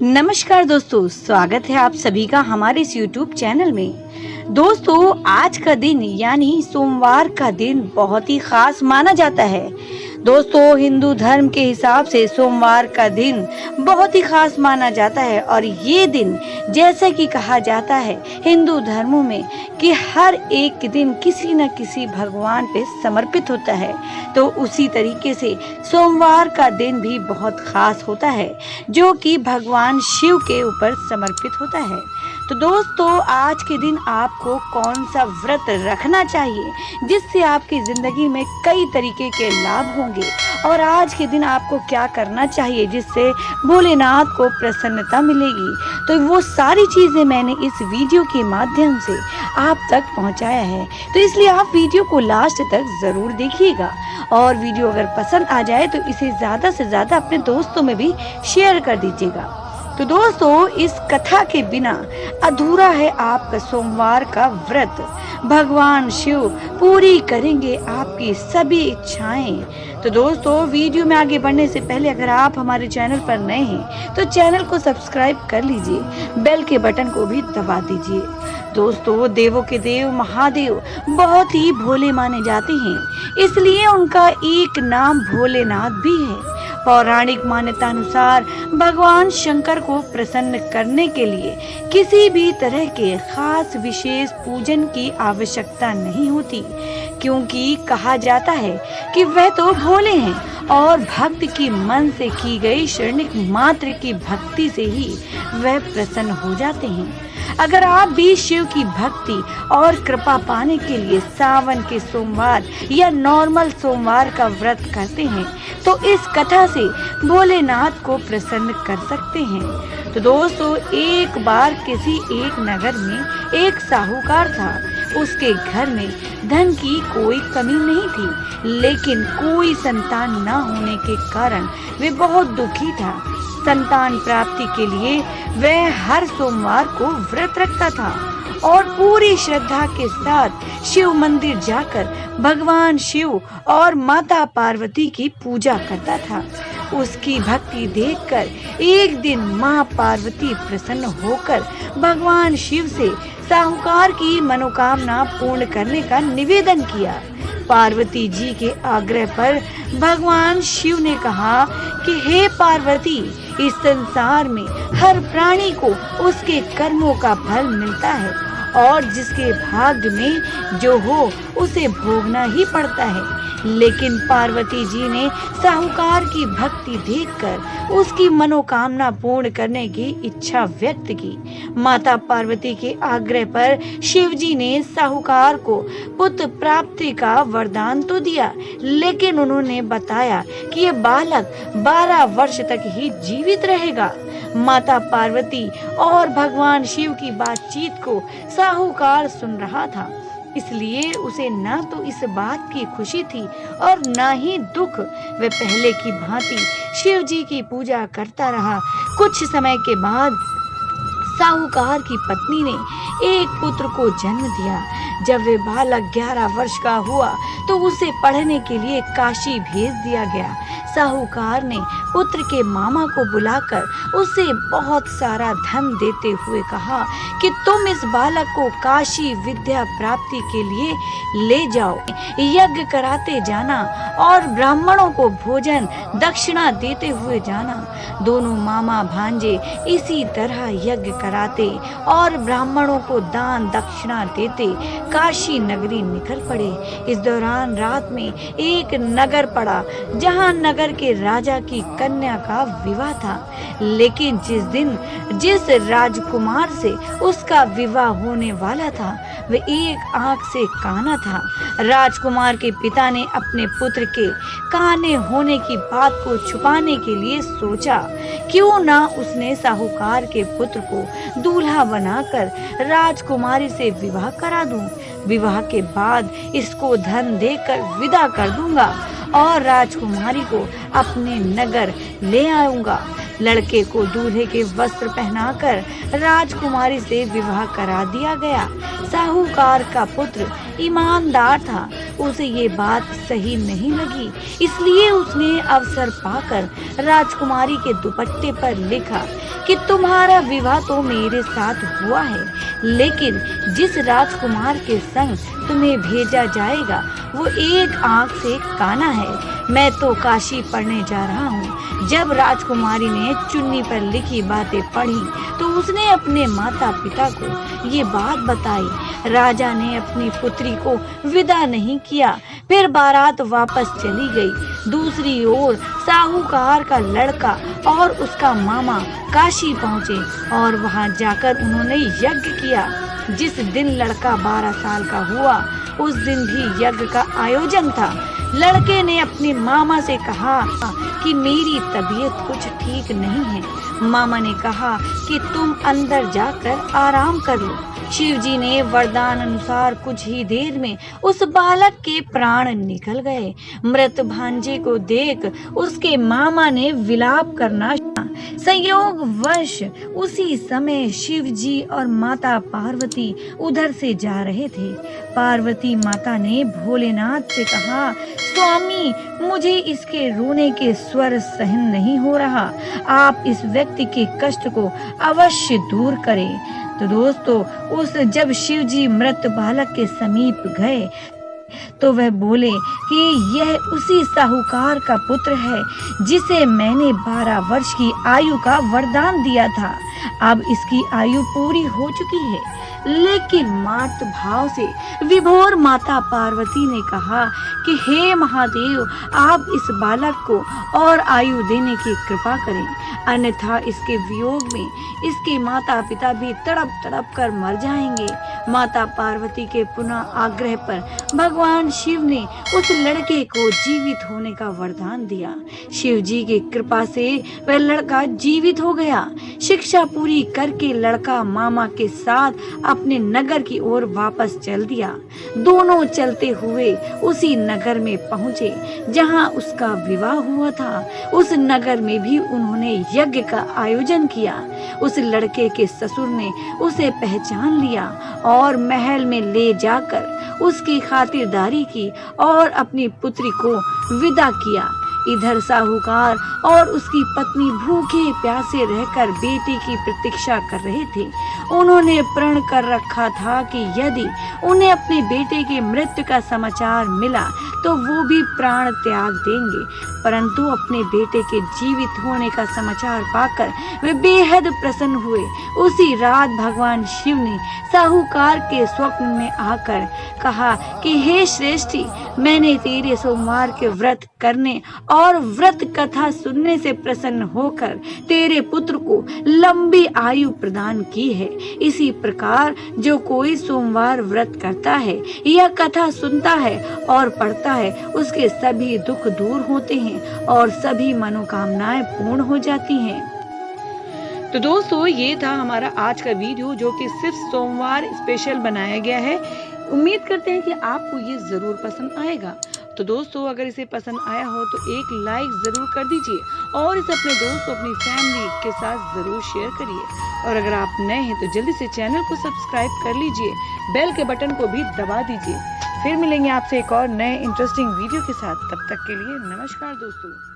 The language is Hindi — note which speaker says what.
Speaker 1: नमस्कार दोस्तों, स्वागत है आप सभी का हमारे इस YouTube चैनल में। दोस्तों, आज का दिन यानी सोमवार का दिन बहुत ही खास माना जाता है। दोस्तों, हिंदू धर्म के हिसाब से सोमवार का दिन बहुत ही खास माना जाता है और ये दिन जैसे कि कहा जाता है हिंदू धर्मों में कि हर एक दिन किसी न किसी भगवान पे समर्पित होता है, तो उसी तरीके से सोमवार का दिन भी बहुत खास होता है जो कि भगवान शिव के ऊपर समर्पित होता है। तो दोस्तों, आज के दिन आपको कौन सा व्रत रखना चाहिए जिससे आपकी जिंदगी में कई तरीके के लाभ होंगे, और आज के दिन आपको क्या करना चाहिए जिससे भोलेनाथ को प्रसन्नता मिलेगी, तो वो सारी चीजें मैंने इस वीडियो के माध्यम से आप तक पहुंचाया है। तो इसलिए आप वीडियो को लास्ट तक जरूर देखिएगा, और वीडियो अगर पसंद आ जाए तो इसे ज्यादा से ज्यादा अपने दोस्तों में भी शेयर कर दीजिएगा। तो दोस्तों, इस कथा के बिना अधूरा है आपका सोमवार का व्रत। भगवान शिव पूरी करेंगे आपकी सभी इच्छाएं। तो दोस्तों, वीडियो में आगे बढ़ने से पहले अगर आप हमारे चैनल पर नए हैं तो चैनल को सब्सक्राइब कर लीजिए, बेल के बटन को भी दबा दीजिए। दोस्तों, देवों के देव महादेव बहुत ही भोले माने जाते हैं, इसलिए उनका एक नाम भोलेनाथ भी है। पौराणिक मान्यता अनुसार भगवान शंकर को प्रसन्न करने के लिए किसी भी तरह के खास विशेष पूजन की आवश्यकता नहीं होती, क्योंकि कहा जाता है कि वह तो भोले हैं और भक्त की मन से की गई क्षणिक मात्र की भक्ति से ही वह प्रसन्न हो जाते हैं। अगर आप भी शिव की भक्ति और कृपा पाने के लिए सावन के सोमवार या नॉर्मल सोमवार का व्रत करते हैं तो इस कथा से भोलेनाथ को प्रसन्न कर सकते हैं। तो दोस्तों, एक बार किसी एक नगर में एक साहूकार था। उसके घर में धन की कोई कमी नहीं थी, लेकिन कोई संतान न होने के कारण वे बहुत दुखी था। संतान प्राप्ति के लिए वह हर सोमवार को व्रत रखता था और पूरी श्रद्धा के साथ शिव मंदिर जाकर भगवान शिव और माता पार्वती की पूजा करता था। उसकी भक्ति देखकर एक दिन माँ पार्वती प्रसन्न होकर भगवान शिव से साहूकार की मनोकामना पूर्ण करने का निवेदन किया। पार्वती जी के आग्रह पर भगवान शिव ने कहा कि हे पार्वती, इस संसार में हर प्राणी को उसके कर्मों का फल मिलता है और जिसके भाग्य में जो हो उसे भोगना ही पड़ता है। लेकिन पार्वती जी ने साहूकार की भक्ति देखकर उसकी मनोकामना पूर्ण करने की इच्छा व्यक्त की। माता पार्वती के आग्रह पर शिव जी ने साहूकार को पुत्र प्राप्ति का वरदान तो दिया, लेकिन उन्होंने बताया कि यह बालक 12 वर्ष तक ही जीवित रहेगा। माता पार्वती और भगवान शिव की बातचीत को साहूकार सुन रहा था, इसलिए उसे न तो इस बात की खुशी थी और न ही दुख। वह पहले की भांति शिव जी की पूजा करता रहा। कुछ समय के बाद साहूकार की पत्नी ने एक पुत्र को जन्म दिया। जब वे बालक 11 वर्ष का हुआ तो उसे पढ़ने के लिए काशी भेज दिया गया। साहूकार ने पुत्र के मामा को बुलाकर उसे बहुत सारा धन देते हुए कहा कि तुम इस बालक को काशी विद्या प्राप्ति के लिए ले जाओ, यज्ञ कराते जाना और ब्राह्मणों को भोजन दक्षिणा देते हुए जाना। दोनों मामा भांजे इसी तरह यज्ञ कराते और ब्राह्मणों को दान दक्षिणा देते काशी नगरी निकल पड़े। इस दौरान रात में एक नगर पड़ा जहां नगर के राजा की कन्या का विवाह था, लेकिन जिस राजकुमार से उसका विवाह होने वाला था वह एक आंख से काना था। राजकुमार के पिता ने अपने पुत्र के काने होने की बात को छुपाने के लिए सोचा, क्यों ना उसने साहूकार के पुत्र को दूल्हा बनाकर राजकुमारी से विवाह करा दूं। विवाह के बाद इसको धन देकर विदा कर दूंगा और राजकुमारी को अपने नगर ले आऊंगा। लड़के को दूल्हे के वस्त्र पहनाकर राजकुमारी से विवाह करा दिया गया। साहूकार का पुत्र ईमानदार था, उसे ये बात सही नहीं लगी, इसलिए उसने अवसर पाकर राजकुमारी के दुपट्टे पर लिखा कि तुम्हारा विवाह तो मेरे साथ हुआ है, लेकिन जिस राजकुमार के संग तुम्हें भेजा जाएगा वो एक आंख से काना है। मैं तो काशी पढ़ने जा रहा हूँ। जब राजकुमारी ने चुन्नी पर लिखी बातें पढ़ी तो उसने अपने माता पिता को ये बात बताई। राजा ने अपनी पुत्री को विदा नहीं किया, फिर बारात वापस चली गई। दूसरी ओर साहूकार का लड़का और उसका मामा काशी पहुँचे और वहाँ जाकर उन्होंने यज्ञ किया। जिस दिन लड़का 12 साल का हुआ उस दिन भी यज्ञ का आयोजन था। लड़के ने अपने मामा से कहा कि मेरी तबीयत कुछ ठीक नहीं है। मामा ने कहा कि तुम अंदर जाकर आराम कर लो। शिवजी ने वरदान अनुसार कुछ ही देर में उस बालक के प्राण निकल गए। मृत भांजे को देख उसके मामा ने विलाप करना। संयोगवश उसी समय शिवजी और माता पार्वती उधर से जा रहे थे। पार्वती माता ने भोलेनाथ से कहा, स्वामी मुझे इसके रोने के स्वर सहन नहीं हो रहा, आप इस व्यक्ति के कष्ट को अवश्य दूर करें। तो दोस्तों जब शिवजी मृत बालक के समीप गए तो वह बोले कि यह उसी साहूकार का पुत्र है जिसे मैंने 12 वर्ष की आयु का वरदान दिया था। अब इसकी आयु पूरी हो चुकी है। लेकिन मातृ भाव से विभोर माता पार्वती ने कहा कि हे महादेव, आप इस बालक को और आयु देने की कृपा करें, अन्यथा इसके वियोग में इसके माता पिता भी तड़प तड़प कर मर जाएंगे। माता पार्वती के पुनः आग्रह पर भगवान शिव ने उस लड़के को जीवित होने का वरदान दिया। शिव जी की कृपा से वह लड़का जीवित हो गया। शिक्षा पूरी करके लड़का मामा के साथ अपने नगर की ओर वापस चल दिया। दोनों चलते हुए उसी नगर में पहुंचे जहां उसका विवाह हुआ था। उस नगर में भी उन्होंने यज्ञ का आयोजन किया। उस लड़के के ससुर ने उसे पहचान लिया और महल में ले जाकर उसकी खातिरदारी की और अपनी पुत्री को विदा किया। इधर साहूकार और उसकी पत्नी भूखे प्यासे रहकर बेटी की प्रतीक्षा कर रहे थे। उन्होंने प्रण कर रखा था कि यदि उन्हें अपने बेटे के मृत्यु का समाचार मिला तो वो भी प्राण त्याग देंगे, परंतु अपने बेटे के जीवित होने का समाचार पाकर वे बेहद प्रसन्न हुए। उसी रात भगवान शिव ने साहूकार के स्वप्न में आकर कहा कि हे श्रेष्ठी, मैंने तेरे सोमवार के व्रत करने और व्रत कथा सुनने से प्रसन्न होकर तेरे पुत्र को लंबी आयु प्रदान की है। इसी प्रकार जो कोई सोमवार व्रत करता है या कथा सुनता है और पढ़ता है, उसके सभी दुख दूर होते हैं और सभी मनोकामनाएं पूर्ण हो जाती हैं। तो दोस्तों ये था हमारा आज का वीडियो जो कि सिर्फ सोमवार स्पेशल बनाया गया है। उम्मीद करते हैं कि आपको ये जरूर पसंद आएगा। तो दोस्तों अगर इसे पसंद आया हो तो एक लाइक जरूर कर दीजिए और इसे अपने दोस्तों अपनी फैमिली के साथ जरूर शेयर करिए। और अगर आप नए हैं तो जल्दी से चैनल को सब्सक्राइब कर लीजिए, बेल के बटन को भी दबा दीजिए। फिर मिलेंगे आपसे एक और नए इंटरेस्टिंग वीडियो के साथ। तब तक के लिए नमस्कार दोस्तों।